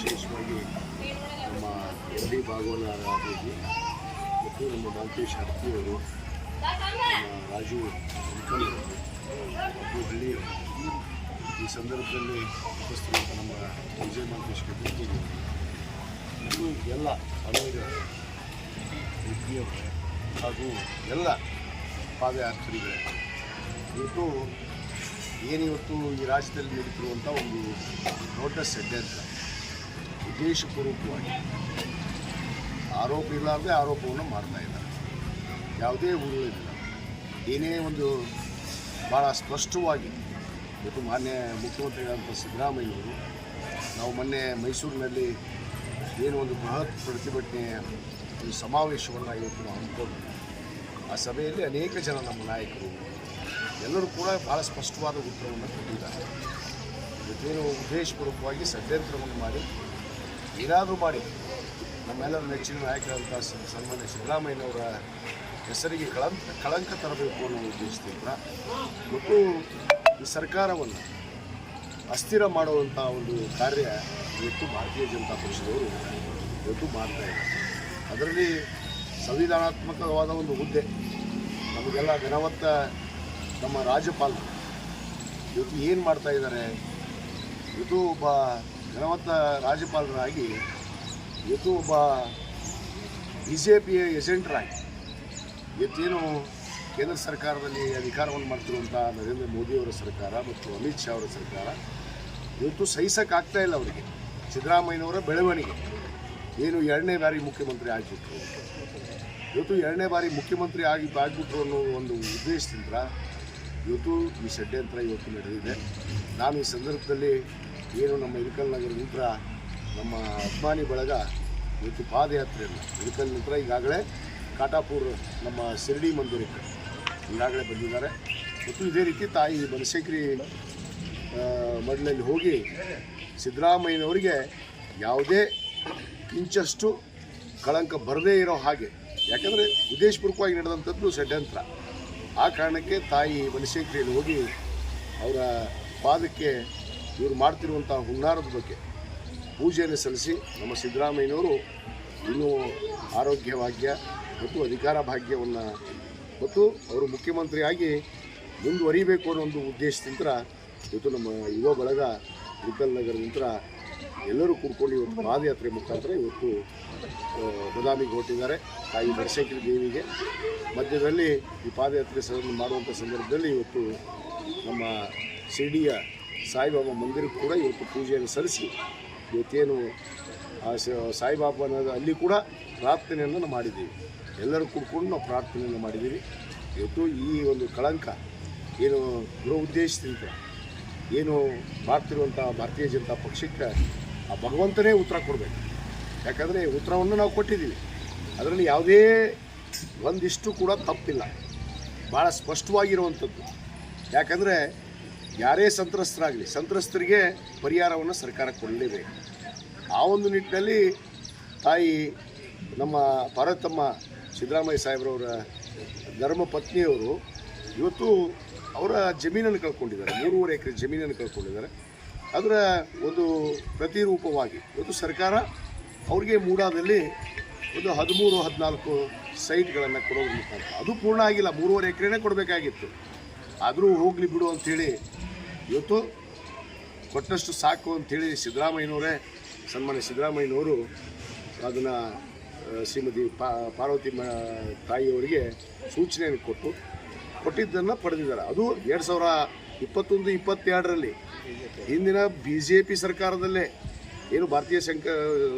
ವಿಶೇಷವಾಗಿ ನಮ್ಮ L D ಭಾಗವಹಿಸಿ ಮತ್ತು ನಮ್ಮ ಮಾಂತೇಶ್ ಹರ್ತಿಯವರು, ನಮ್ಮ ರಾಜು ಅಂಕಲ್ ಮತ್ತು ಹಳ್ಳಿ ಈ ಸಂದರ್ಭದಲ್ಲಿ ಉಪಸ್ಥಿತ ನಮ್ಮ ವಿಜಯ ಮಾಂತೇಶ್ ಕಟ್ಟಿಗೆ ಮತ್ತು ಎಲ್ಲ ಅನೇಕ ವ್ಯಕ್ತಿಯವರೇ ಹಾಗೂ ಎಲ್ಲ ಪಾದಯಾತ್ರಿಗಳೇ, ಇವತ್ತು ಏನಿವತ್ತು ಈ ರಾಜ್ಯದಲ್ಲಿ ನಡೀತಿರುವಂಥ ಒಂದು ದೊಡ್ಡ ಷಡ್ಯಂತ್ರ, ಉದ್ದೇಶಪೂರ್ವಕವಾಗಿ ಆರೋಪ ಇರಲಾರ್ದೆ ಆರೋಪವನ್ನು ಮಾಡ್ತಾ ಇದ್ದಾರೆ. ಯಾವುದೇ ಉರುಳಿಲ್ಲ, ಏನೇ ಒಂದು ಭಾಳ ಸ್ಪಷ್ಟವಾಗಿ ಇವತ್ತು ಮಾನ್ಯ ಮುಖ್ಯಮಂತ್ರಿಗಳಂಥ ಸಿದ್ದರಾಮಯ್ಯವರು ನಾವು ಮೊನ್ನೆ ಮೈಸೂರಿನಲ್ಲಿ ಏನು ಒಂದು ಬೃಹತ್ ಪ್ರತಿಭಟನೆಯ ಒಂದು ಸಮಾವೇಶವನ್ನು ಇವತ್ತು ನಾವು ಹಮ್ಮಿಕೊಂಡು ಆ ಸಭೆಯಲ್ಲಿ ಅನೇಕ ಜನ ನಮ್ಮ ನಾಯಕರು ಎಲ್ಲರೂ ಕೂಡ ಭಾಳ ಸ್ಪಷ್ಟವಾದ ಉತ್ತರವನ್ನು ಕೊಟ್ಟಿದ್ದಾರೆ. ಇವತ್ತೇನು ಉದ್ದೇಶಪೂರ್ವಕವಾಗಿ ಷಡ್ಯಂತ್ರವನ್ನು ಮಾಡಿ ಏನಾದರೂ ಮಾಡಿ ನಮ್ಮೆಲ್ಲರ ನೆಚ್ಚಿನ ನಾಯಕರಂಥ ಸನ್ಮಾನ್ಯ ಸಿದ್ದರಾಮಯ್ಯನವರ ಹೆಸರಿಗೆ ಕಳಂಕ ತರಬೇಕು ಅನ್ನೋ ಉದ್ದೇಶದಿಂದ ಮತ್ತು ಈ ಸರ್ಕಾರವನ್ನು ಅಸ್ಥಿರ ಮಾಡುವಂಥ ಒಂದು ಕಾರ್ಯ ಇವತ್ತು ಭಾರತೀಯ ಜನತಾ ಪಕ್ಷದವರು ಇವತ್ತು ಮಾಡ್ತಾಯಿದ್ದಾರೆ. ಅದರಲ್ಲಿ ಸಂವಿಧಾನಾತ್ಮಕವಾದ ಒಂದು ಹುದ್ದೆ ನಮಗೆಲ್ಲ ಘನವತ್ತ ನಮ್ಮ ರಾಜ್ಯಪಾಲರು ಇವತ್ತು ಏನು ಮಾಡ್ತಾ ಇದ್ದಾರೆ, ಇವತ್ತು ಒಬ್ಬ ಘನವತ್ತ ರಾಜ್ಯಪಾಲರಾಗಿ ಇವತ್ತು ಒಬ್ಬ BJPಯ ಏಜೆಂಟರಾಗಿ ಇವತ್ತೇನು ಕೇಂದ್ರ ಸರ್ಕಾರದಲ್ಲಿ ಅಧಿಕಾರವನ್ನು ಮಾಡ್ತಿರುವಂಥ ನರೇಂದ್ರ ಮೋದಿಯವರ ಸರ್ಕಾರ ಮತ್ತು ಅಮಿತ್ ಶಾ ಅವರ ಸರ್ಕಾರ ಇವತ್ತು ಸಹಿಸೋಕ್ಕಾಗ್ತಾ ಇಲ್ಲ ಅವರಿಗೆ. ಸಿದ್ದರಾಮಯ್ಯನವರ ಬೆಳವಣಿಗೆ ಏನು 2ನೇ ಬಾರಿ ಮುಖ್ಯಮಂತ್ರಿ ಆಗಿಬಿಟ್ರು, ಇವತ್ತು 2ನೇ ಬಾರಿ ಮುಖ್ಯಮಂತ್ರಿ ಆಗಿಬಿಟ್ರು ಅನ್ನೋ ಒಂದು ಉದ್ದೇಶದಿಂದ ಇವತ್ತು ಈ ಷಡ್ಯಂತ್ರ ಇವತ್ತು ನಡೆದಿದೆ. ನಾನು ಈ ಸಂದರ್ಭದಲ್ಲಿ ಏನು ನಮ್ಮ ಇಳಕಲ್ ನಗರ ನಂತರ ನಮ್ಮ ಅಭಿಮಾನಿ ಬಳಗ ಇವತ್ತು ಪಾದಯಾತ್ರೆಯನ್ನು ಇಳಕಲ್ ನಂತರ ಈಗಾಗಲೇ ಕಾಟಾಪುರ ನಮ್ಮ ಶಿರಡಿ ಮಂದಿರಕ್ಕೆ ಈಗಾಗಲೇ ಬಂದಿದ್ದಾರೆ. ಮತ್ತು ಇದೇ ರೀತಿ ತಾಯಿ ಬನಶಂಕರಿ ಮಡ್ಲಲ್ಲಿ ಹೋಗಿ ಸಿದ್ದರಾಮಯ್ಯನವರಿಗೆ ಯಾವುದೇ ಇಂಚಷ್ಟು ಕಳಂಕ ಬರದೇ ಇರೋ ಹಾಗೆ, ಯಾಕಂದರೆ ಉದ್ದೇಶಪೂರ್ವಕವಾಗಿ ನಡೆದಂಥದ್ದು ಷಡ್ಯಂತ್ರ. ಆ ಕಾರಣಕ್ಕೆ ತಾಯಿ ಬನಶಂಕರಿಯಲ್ಲಿ ಹೋಗಿ ಅವರ ಪಾದಕ್ಕೆ ಇವರು ಮಾಡ್ತಿರುವಂಥ ಹುನ್ನಾರದ ಬಗ್ಗೆ ಪೂಜೆಯನ್ನು ಸಲ್ಲಿಸಿ ನಮ್ಮ ಸಿದ್ದರಾಮಯ್ಯನವರು ಇನ್ನೂ ಆರೋಗ್ಯ ಭಾಗ್ಯ ಮತ್ತು ಅಧಿಕಾರ ಭಾಗ್ಯವನ್ನು ಮತ್ತು ಅವರು ಮುಖ್ಯಮಂತ್ರಿಯಾಗಿ ಮುಂದುವರಿಬೇಕು ಅನ್ನೋ ಒಂದು ಉದ್ದೇಶದಿಂದ ಇವತ್ತು ನಮ್ಮ ಯುವ ಬಳಗ ಇಳಕಲ್ ನಗರ ನಂತರ ಎಲ್ಲರೂ ಕೂಡ್ಕೊಂಡು ಇವತ್ತು ಪಾದಯಾತ್ರೆ ಮುಖಾಂತರ ಇವತ್ತು ಬದಾಮಿಗೆ ಹೊರಟಿದ್ದಾರೆ. ತಾಯಿ ಬನಶಂಕರಿ ದೇವಿಗೆ ಮಧ್ಯದಲ್ಲಿ ಈ ಪಾದಯಾತ್ರೆ ಮಾಡುವಂಥ ಸಂದರ್ಭದಲ್ಲಿ ಇವತ್ತು ನಮ್ಮ ಶಿರಡಿಯ ಸಾಯಿಬಾಬಾ ಮಂದಿರಕ್ಕೆ ಕೂಡ ಇವತ್ತು ಪೂಜೆಯನ್ನು ಸಲ್ಲಿಸಿ ಇವತ್ತೇನು ಆ ಸಾಯಿಬಾಬಾನ ಅಲ್ಲಿ ಕೂಡ ಪ್ರಾರ್ಥನೆಯನ್ನು ಮಾಡಿದ್ದೀವಿ. ಎಲ್ಲರೂ ಕೂಡ್ಕೊಂಡು ನಾವು ಪ್ರಾರ್ಥನೆಯನ್ನು ಮಾಡಿದ್ದೀವಿ. ಇವತ್ತು ಈ ಒಂದು ಕಳಂಕ ಏನು ಗೃಹ ಉದ್ದೇಶದಿಂದ ಏನು ಮಾಡ್ತಿರುವಂಥ ಭಾರತೀಯ ಜನತಾ ಪಕ್ಷಕ್ಕೆ ಆ ಭಗವಂತನೇ ಉತ್ತರ ಕೊಡಬೇಕು. ಯಾಕಂದರೆ ಉತ್ತರವನ್ನು ನಾವು ಕೊಟ್ಟಿದ್ದೀವಿ, ಅದರಲ್ಲಿ ಯಾವುದೇ ಒಂದಿಷ್ಟು ಕೂಡ ತಪ್ಪಿಲ್ಲ, ಭಾಳ ಸ್ಪಷ್ಟವಾಗಿರುವಂಥದ್ದು. ಯಾಕಂದರೆ ಯಾರೇ ಸಂತ್ರಸ್ತರಾಗಲಿ ಸಂತ್ರಸ್ತರಿಗೆ ಪರಿಹಾರವನ್ನು ಸರ್ಕಾರ ಕೊಡಲೇಬೇಕು. ಆ ಒಂದು ನಿಟ್ಟಿನಲ್ಲಿ ತಾಯಿ ನಮ್ಮ ಪಾರ್ವತಮ್ಮ ಸಿದ್ದರಾಮಯ್ಯ ಸಾಹೇಬ್ರವರ ಧರ್ಮ ಪತ್ನಿಯವರು ಇವತ್ತು ಅವರ ಜಮೀನನ್ನು ಕಳ್ಕೊಂಡಿದ್ದಾರೆ, 3.5 ಎಕರೆ ಜಮೀನನ್ನು ಕಳ್ಕೊಂಡಿದ್ದಾರೆ. ಅದರ ಒಂದು ಪ್ರತಿರೂಪವಾಗಿ ಇವತ್ತು ಸರ್ಕಾರ ಅವ್ರಿಗೆ ಮೂಡಾದಲ್ಲಿ ಒಂದು 13-14 ಸೈಟ್ಗಳನ್ನು ಕೊಡೋದ್ರ ಮುಖಾಂತರ, ಅದು ಪೂರ್ಣ ಆಗಿಲ್ಲ, 3.5 ಎಕರೆನೇ ಕೊಡಬೇಕಾಗಿತ್ತು. ಆದರೂ ಹೋಗಲಿ ಬಿಡು ಅಂಥೇಳಿ ಇವತ್ತು ಕೊಟ್ಟಷ್ಟು ಸಾಕು ಅಂಥೇಳಿ ಸಿದ್ದರಾಮಯ್ಯನವರೇ ಸನ್ಮಾನ್ಯ ಸಿದ್ದರಾಮಯ್ಯನವರು ಅದನ್ನು ಶ್ರೀಮತಿ ಪಾರ್ವತಿ ತಾಯಿಯವರಿಗೆ ಸೂಚನೆಯನ್ನು ಕೊಟ್ಟಿದ್ದನ್ನು ಪಡೆದಿದ್ದಾರೆ. ಅದು 2021-22ರಲ್ಲಿ ಹಿಂದಿನ BJP ಸರ್ಕಾರದಲ್ಲೇ ಏನು ಭಾರತೀಯ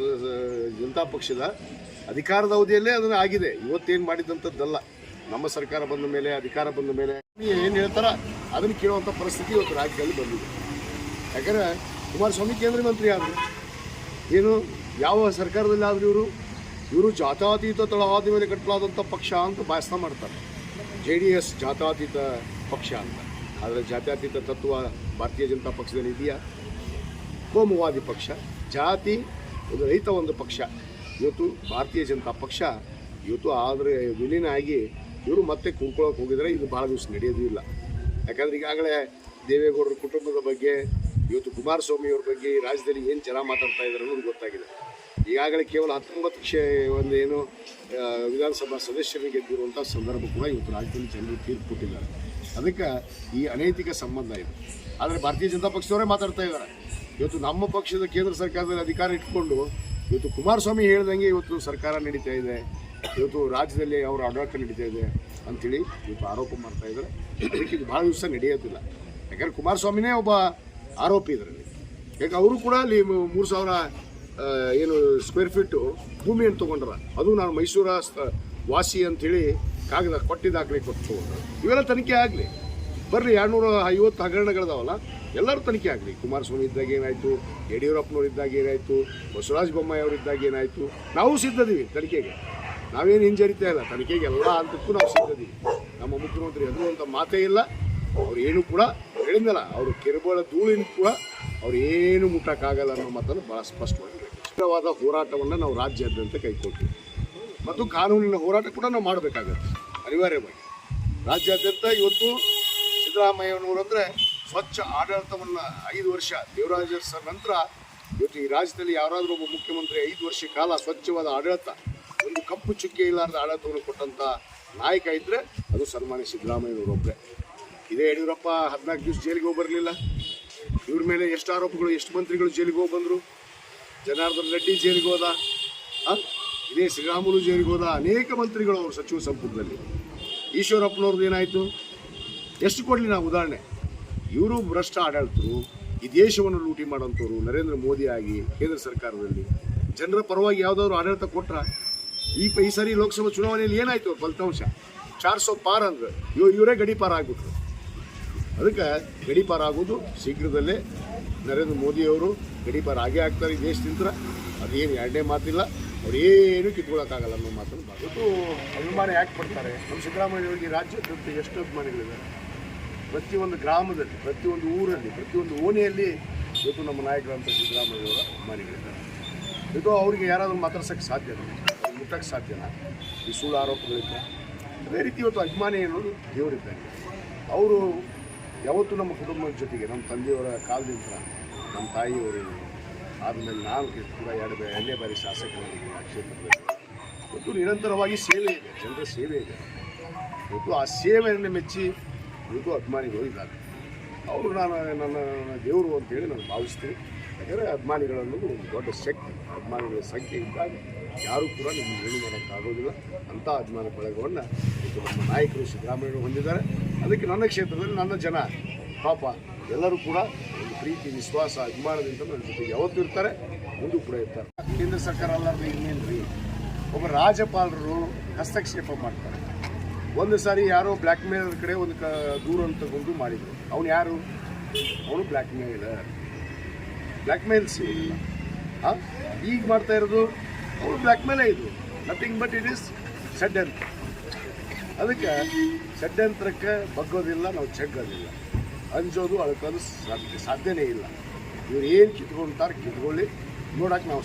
ಜನತಾ ಪಕ್ಷದ ಅಧಿಕಾರದ ಅವಧಿಯಲ್ಲೇ ಅದನ್ನು ಆಗಿದೆ. ಇವತ್ತೇನು ಮಾಡಿದಂಥದ್ದಲ್ಲ. ನಮ್ಮ ಸರ್ಕಾರ ಬಂದ ಮೇಲೆ, ಅಧಿಕಾರ ಬಂದ ಮೇಲೆ ಏನು ಹೇಳ್ತಾರ ಅದನ್ನು ಕೇಳುವಂಥ ಪರಿಸ್ಥಿತಿ ಇವತ್ತು ರಾಜ್ಯದಲ್ಲಿ ಬಂದಿದೆ. ಯಾಕಂದರೆ ಕುಮಾರಸ್ವಾಮಿ ಕೇಂದ್ರ ಮಂತ್ರಿ ಆದರು, ಏನು ಯಾವ ಸರ್ಕಾರದಲ್ಲಿ ಆದರೂ ಇವರು ಜಾತ್ಯತೀತ ತಳವಾದ ಮೇಲೆ ಕಟ್ಟಲಾದಂಥ ಪಕ್ಷ ಅಂತ ಭಾಷಣ ಮಾಡ್ತಾರೆ. JDS ಜಾತ್ಯತೀತ ಪಕ್ಷ ಅಂತ. ಆದರೆ ಜಾತ್ಯತೀತ ತತ್ವ ಭಾರತೀಯ ಜನತಾ ಪಕ್ಷದಲ್ಲಿ ಇದೆಯಾ? ಕೋಮುವಾದಿ ಪಕ್ಷ, ಜಾತಿ ಒಂದು ರೈತ ಒಂದು ಪಕ್ಷ. ಇವತ್ತು ಭಾರತೀಯ ಜನತಾ ಪಕ್ಷ ಇವತ್ತು ಆದರೆ ವಿಲೀನ ಆಗಿ ಇವರು ಮತ್ತೆ ಕುಂತ್ಕೊಳ್ಳೋಕೆ ಹೋಗಿದರೆ ಇದು ಭಾಳ ದಿವಸ ನಡೆಯೋದು ಇಲ್ಲ. ಯಾಕಂದರೆ ಈಗಾಗಲೇ ದೇವೇಗೌಡರ ಕುಟುಂಬದ ಬಗ್ಗೆ ಇವತ್ತು ಕುಮಾರಸ್ವಾಮಿ ಅವ್ರ ಬಗ್ಗೆ ಈ ರಾಜ್ಯದಲ್ಲಿ ಏನು ಜನ ಮಾತಾಡ್ತಾ ಇದ್ದಾರೆ ಅನ್ನೋದು ಗೊತ್ತಾಗಿದೆ. ಈಗಾಗಲೇ ಕೇವಲ 19 ಒಂದು ಏನು ವಿಧಾನಸಭಾ ಸದಸ್ಯರಿಗೆ ಗೆದ್ದಿರುವಂಥ ಸಂದರ್ಭ ಕೂಡ ಇವತ್ತು ರಾಜ್ಯದಲ್ಲಿ ಜನರು ತೀರ್ಪು ಕೊಟ್ಟಿದ್ದಾರೆ. ಅದಕ್ಕೆ ಈ ಅನೈತಿಕ ಸಂಬಂಧ ಇದೆ. ಆದರೆ ಭಾರತೀಯ ಜನತಾ ಪಕ್ಷದವರೇ ಮಾತಾಡ್ತಾ ಇದ್ದಾರೆ. ಇವತ್ತು ನಮ್ಮ ಪಕ್ಷದ ಕೇಂದ್ರ ಸರ್ಕಾರದಲ್ಲಿ ಅಧಿಕಾರ ಇಟ್ಕೊಂಡು ಇವತ್ತು ಕುಮಾರಸ್ವಾಮಿ ಹೇಳ್ದಂಗೆ ಇವತ್ತು ಸರ್ಕಾರ ನಡೀತಾ ಇದೆ, ಇವತ್ತು ರಾಜ್ಯದಲ್ಲಿ ಅವರ ಆಡಳಿತ ನಡೀತಾ ಇದೆ ಅಂಥೇಳಿ ಇವತ್ತು ಆರೋಪ ಮಾಡ್ತಾ ಇದ್ದಾರೆ. ಅದಕ್ಕೆ ಇದು ಭಾಳ ದಿವಸ ನಡೆಯೋದಿಲ್ಲ. ಯಾಕಂದ್ರೆ ಕುಮಾರಸ್ವಾಮಿನೇ ಒಬ್ಬ ಆರೋಪಿ ಇದರಲ್ಲಿ. ಯಾಕೆ ಅವರು ಕೂಡ ಅಲ್ಲಿ 3000 ಏನು ಸ್ಕ್ವೇರ್ ಫೀಟು ಭೂಮಿಯನ್ನು ತೊಗೊಂಡ್ರ. ಅದು ನಾನು ಮೈಸೂರ ವಾಸಿ ಅಂಥೇಳಿ ಕಾಗದ ದಾಖಲೆ ಕೊಟ್ಟು ಇವೆಲ್ಲ ತನಿಖೆ ಆಗಲಿ. ಬರ್ರಿ 250 ಹಗರಣಗಳದಾವಲ್ಲ, ಎಲ್ಲರೂ ತನಿಖೆ ಆಗಲಿ. ಕುಮಾರಸ್ವಾಮಿ ಇದ್ದಾಗ ಏನಾಯಿತು, ಯಡಿಯೂರಪ್ಪನವ್ರು ಇದ್ದಾಗ ಏನಾಯಿತು, ಬಸವರಾಜ ಬೊಮ್ಮಾಯಿ ಅವರಿದ್ದಾಗ ಏನಾಯಿತು, ನಾವು ಸಿದ್ಧದೀವಿ ತನಿಖೆಗೆ. ನಾವೇನು ಹಿಂಜರಿತಾ ಇಲ್ಲ, ತನಿಖೆಗೆ ಎಲ್ಲ ಹಂತಕ್ಕೂ ನಾವು ಸಿದ್ಧದೀವಿ. ನಮ್ಮ ಮುಖ್ಯಮಂತ್ರಿ ಅದು ಅಂತ ಮಾತೇ ಇಲ್ಲ. ಅವ್ರು ಏನು ಕೂಡ ಹೇಳಿದ್ನಲ್ಲ, ಅವರು ಕಿರುಬಳ ಧೂಳಿನ ಕೂಡ ಅವ್ರು ಏನು ಮುಟ್ಟಕ್ಕಾಗಲ್ಲ ಅನ್ನೋ ಮಾತನ್ನು ಭಾಳ ಸ್ಪಷ್ಟವಾಗಿ ಹೇಳಿದ್ವಾದ ಹೋರಾಟವನ್ನು ನಾವು ರಾಜ್ಯಾದ್ಯಂತ ಕೈಗೊಳ್ತೀವಿ ಮತ್ತು ಕಾನೂನಿನ ಹೋರಾಟ ಕೂಡ ನಾವು ಮಾಡಬೇಕಾಗತ್ತೆ ಅನಿವಾರ್ಯವಾಗಿ. ರಾಜ್ಯಾದ್ಯಂತ ಇವತ್ತು ಸಿದ್ದರಾಮಯ್ಯನವರು ಅಂದರೆ ಸ್ವಚ್ಛ ಆಡಳಿತವನ್ನು 5 ವರ್ಷ ದೇವರಾಜ ಸರ್ ನಂತರ ಇವತ್ತು ಈ ರಾಜ್ಯದಲ್ಲಿ ಯಾರಾದರೂ ಒಬ್ಬ ಮುಖ್ಯಮಂತ್ರಿ 5 ವರ್ಷ ಕಾಲ ಸ್ವಚ್ಛವಾದ ಆಡಳಿತ, ಒಂದು ಕಪ್ಪು ಚುಕ್ಕೆ ಇಲ್ಲಾರ್ದ ಆಡಳಿತವನ್ನು ಕೊಟ್ಟಂಥ ನಾಯಕ ಇದ್ದರೆ ಅದು ಸನ್ಮಾನ್ಯ ಸಿದ್ದರಾಮಯ್ಯನವರೊಬ್ಬರೇ. ಇದೇ ಯಡಿಯೂರಪ್ಪ 14 ದಿವಸ ಜೈಲಿಗೆ ಹೋಗಿ ಬರಲಿಲ್ಲ. ಇವ್ರ ಮೇಲೆ ಎಷ್ಟು ಆರೋಪಗಳು, ಎಷ್ಟು ಮಂತ್ರಿಗಳು ಜೈಲಿಗೆ ಹೋಗಿ ಬಂದರು. ಜನಾರ್ದನ್ ರೆಡ್ಡಿ ಜೈಲಿಗೆ ಹೋದ, ಇದೇ ಶ್ರೀರಾಮುಲು ಜೈಲಿಗೆ ಹೋದ. ಅನೇಕ ಮಂತ್ರಿಗಳು ಅವರು ಸಚಿವ ಸಂಪುಟದಲ್ಲಿ. ಈಶ್ವರಪ್ಪನವ್ರದ್ದು ಏನಾಯಿತು, ಎಷ್ಟು ಕೊಡಲಿ ನಾವು ಉದಾಹರಣೆ. ಇವರು ಭ್ರಷ್ಟ ಆಡಳಿತರು, ಈ ದೇಶವನ್ನು ಲೂಟಿ ಮಾಡೋಂಥವ್ರು. ನರೇಂದ್ರ ಮೋದಿ ಆಗಿ ಕೇಂದ್ರ ಸರ್ಕಾರದಲ್ಲಿ ಜನರ ಪರವಾಗಿ ಯಾವುದಾದ್ರು ಆಡಳಿತ ಕೊಟ್ರ? ಈ ಸರಿ ಲೋಕಸಭಾ ಚುನಾವಣೆಯಲ್ಲಿ ಏನಾಯಿತು ಫಲಿತಾಂಶ? 400 ಪಾರ್ ಅಂದ್ರೆ ಇವರೇ ಗಡಿಪಾರ ಆಗ್ಬಿಟ್ರು. ಅದಕ್ಕೆ ಗಡಿಪಾರ ಆಗೋದು ಶೀಘ್ರದಲ್ಲೇ ನರೇಂದ್ರ ಮೋದಿಯವರು ಗಡಿಪಾರ ಆಗೇ ಆಗ್ತಾರೆ ಈ ದೇಶದಿಂದ. ಅದೇನು ಎರಡನೇ ಮಾತಿಲ್ಲ. ಅವ್ರು ಏನು ಕಿತ್ಕೊಳ್ಳೋಕ್ಕಾಗಲ್ಲ ಅನ್ನೋ ಮಾತನ್ನು ಇವತ್ತು ಅಭಿಮಾನ ಯಾಕೆ ಪಡ್ತಾರೆ. ನಮ್ಮ ಸಿದ್ದರಾಮಯ್ಯವ್ರಿಗೆ ರಾಜ್ಯಾದ್ಯಂತ ಎಷ್ಟು ಅಭಿಮಾನಿಗಳಿದ್ದಾರೆ. ಪ್ರತಿಯೊಂದು ಗ್ರಾಮದಲ್ಲಿ, ಪ್ರತಿಯೊಂದು ಊರಲ್ಲಿ, ಪ್ರತಿಯೊಂದು ಓಣಿಯಲ್ಲಿ ಇವತ್ತು ನಮ್ಮ ನಾಯಕರಂಥ ಸಿದ್ದರಾಮಯ್ಯವರ ಅಭಿಮಾನಿಗಳಿದ್ದಾರೆ. ಇದು ಅವರಿಗೆ ಯಾರಾದರೂ ಮಾತಾಡ್ಸೋಕ್ಕೆ ಸಾಧ್ಯನಾ, ಮುಟ್ಟಕ್ಕೆ ಸಾಧ್ಯನಾ? ಈ ಸುಳ್ಳು ಆರೋಪಗಳಿಂದ. ಅದೇ ರೀತಿ ಇವತ್ತು ಅಭಿಮಾನಿ ಅನ್ನೋದು ದೇವರಿದ್ದಂಗೆ. ಅವರು ಯಾವತ್ತೂ ನಮ್ಮ ಕುಟುಂಬದ ಜೊತೆಗೆ, ನಮ್ಮ ತಂದೆಯವರ ಕಾಲದಿಂದ ನಮ್ಮ ತಾಯಿಯವರು ಆದಮೇಲೆ ನಾನು ಕೂಡ 2ನೇ ಬಾರಿ ಶಾಸಕರಾಗಿ ಆ ಕ್ಷೇತ್ರದಲ್ಲಿ ಇವತ್ತು ನಿರಂತರವಾಗಿ ಸೇವೆ ಇದೆ, ಜನರ ಸೇವೆ ಇದೆ. ಇವತ್ತು ಆ ಸೇವೆಯನ್ನು ಮೆಚ್ಚಿ ಇವತ್ತು ಅಭಿಮಾನಿಗಳು ಇದ್ದಾರೆ. ಅವರು ನನ್ನ ದೇವರು ಅಂತೇಳಿ ನಾನು ಭಾವಿಸ್ತೀನಿ. ಯಾಕಂದರೆ ಅಭಿಮಾನಿಗಳನ್ನೋದು ಒಂದು ದೊಡ್ಡ ಶಕ್ತಿ. ಅಭಿಮಾನಿಗಳ ಸಂಖ್ಯೆ ಇದ್ದಾಗ ಯಾರೂ ಕೂಡ ನಿಮಗೆ ಏನು ಮಾಡೋಕ್ಕಾಗೋದಿಲ್ಲ. ಅಂಥ ಅಭಿಮಾನ ಬಳಗವನ್ನು ಇವತ್ತು ನಮ್ಮ ನಾಯಕರು ಸಿದ್ದರಾಮಯ್ಯರು ಹೊಂದಿದ್ದಾರೆ. ಅದಕ್ಕೆ ನನ್ನ ಕ್ಷೇತ್ರದಲ್ಲಿ ನನ್ನ ಜನ ಪಾಪ ಎಲ್ಲರೂ ಕೂಡ ಒಂದು ಪ್ರೀತಿ, ವಿಶ್ವಾಸ, ಅಭಿಮಾನದಿಂದ ನನ್ನ ಜೊತೆಗೆ ಯಾವತ್ತೂ ಇರ್ತಾರೆ, ಮುಂದೂ ಕೂಡ ಇರ್ತಾರೆ. ಕೇಂದ್ರ ಸರ್ಕಾರ ಅಲ್ಲಾರ್ದು ಇನ್ನೇನು ರೀ, ಒಬ್ಬ ರಾಜ್ಯಪಾಲರು ಹಸ್ತಕ್ಷೇಪ ಮಾಡ್ತಾರೆ. ಒಂದು ಸಾರಿ ಯಾರೋ ಬ್ಲ್ಯಾಕ್ ಮೇಲರ್ ಕಡೆ ಒಂದು ದೂರನ್ನು ತಗೊಂಡು ಮಾಡಿದರು. ಅವನು ಯಾರು? ಅವನು ಬ್ಲ್ಯಾಕ್ ಮೇಲ್ ಸಿಗೋದಿಲ್ಲ. ಈಗ ಮಾಡ್ತಾ ಇರೋದು ಅವನು ಬ್ಲ್ಯಾಕ್ ಮೇಲೇ ಇದು. ನಥಿಂಗ್ ಬಟ್ ಇಟ್ ಈಸ್ ಷಡ್ಯಂತ್ರ. ಅದಕ್ಕೆ ಷಡ್ಯಂತ್ರಕ್ಕೆ ಬಗ್ಗೋದಿಲ್ಲ, ನಾವು ಜಗ್ಗೋದಿಲ್ಲ. ಅಂಜೋದು ಅಳ್ಕೋದು ಸಾಧ್ಯನೇ ಇಲ್ಲ. ಇವ್ರು ಏನು ಕಿತ್ಕೊಳ್ತಾರೆ ಕಿತ್ಕೊಳ್ಳಿ, ನೋಡೋಕೆ ನಾವು